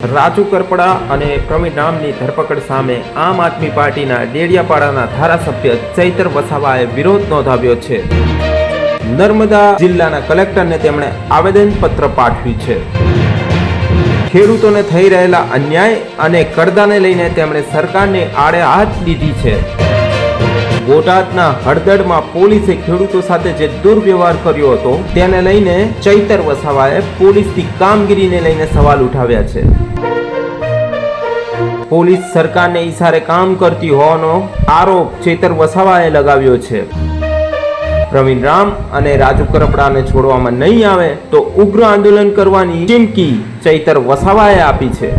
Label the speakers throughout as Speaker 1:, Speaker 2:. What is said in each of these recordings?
Speaker 1: રાજુ કરપડા અને પ્રવીણ રામની ધરપકડ સામે આમ આદમી પાર્ટીના ડેડિયાપાડાના ધારાસભ્ય ચૈતર વસાવાએ વિરોધ નોંધાવ્યો છે। નર્મદા જિલ્લાના કલેક્ટરને તેમણે આવેદનપત્ર પાઠવ્યું છે। ખેડૂતોને થઈ રહેલા અન્યાય અને કરદાને લઈને તેમણે સરકારને આડે હાથ લીધી છે। બોટાદના હળદડમાં પોલીસે ખેડૂતો સાથે જે દુર્વ્યવહાર કર્યો હતો તેને લઈને ચૈતર વસાવાએ પોલીસની કામગીરીને લઈને સવાલ ઉઠાવ્યા છે। પોલીસ સરકારને ઈશારે કામ કરતી હોવાનો આરોપ ચૈતર વસાવાએ લગાવ્યો છે। પ્રવીણ રામ અને રાજુ કરપડાને છોડવામાં નહીં આવે તો ઉગ્ર આંદોલન કરવાની ચીમકી ચૈતર વસાવાએ આપી છે।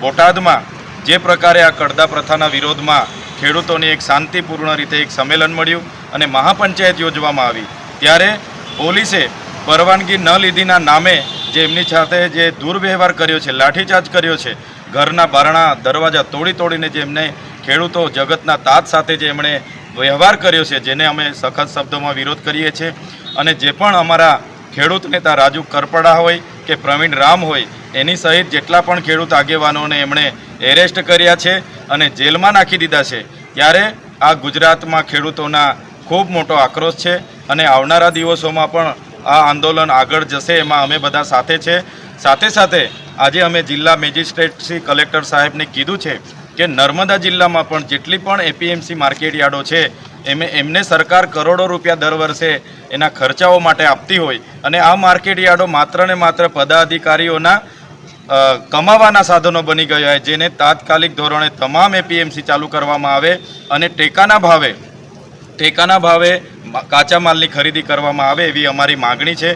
Speaker 2: બોટાદમાં જે પ્રકારે આ કરદા પ્રથાના વિરોધમાં ખેડૂતોની એક શાંતિપૂર્ણ રીતે એક સંમેલન મળ્યું અને મહાપંચાયત યોજવામાં આવી ત્યારે પોલીસે પરવાનગી ન લીધીના નામે જે એમની સાથે જે દુર્વ્યવહાર કર્યો છે, લાઠીચાર્જ કર્યો છે, ઘરના બારણા દરવાજા તોડીને જે એમને ખેડૂતો જગતના તાત સાથે જે એમણે વ્યવહાર કર્યો છે જેને અમે સખત શબ્દોમાં વિરોધ કરીએ છીએ। અને જે પણ અમારા ખેડૂત નેતા રાજુ કરપડા હોય કે પ્રવીણ રામ હોય એની સહિત જેટલા પણ ખેડૂત આગેવાનોને એમણે એરેસ્ટ કર્યા છે અને જેલમાં નાખી દીધા છે। ત્યારે આ ગુજરાતમાં ખેડૂતોના ખૂબ મોટો આક્રોશ છે અને આવનારા દિવસોમાં પણ આ આંદોલન આગળ જશે એમાં અમે બધા સાથે છે। સાથે આજે અમે જિલ્લા મેજિસ્ટ્રેટ શ્રી કલેક્ટર સાહેબને કીધું છે કે નર્મદા જિલ્લામાં પણ જેટલી પણ એપીએમસી માર્કેટ યાર્ડો છે એમને સરકાર કરોડો રૂપિયા દર વર્ષે એના ખર્ચાઓ માટે આપતી હોય અને આ માર્કેટ યાર્ડો માત્ર ને માત્ર પદાધિકારીઓના કમાવાના સાધનો બની ગયા હોય જેને તાત્કાલિક ધોરણે તમામ એપીએમસી ચાલુ કરવામાં આવે અને ટેકાના ભાવે કાચા માલની ખરીદી કરવામાં આવે એવી અમારી માગણી છે।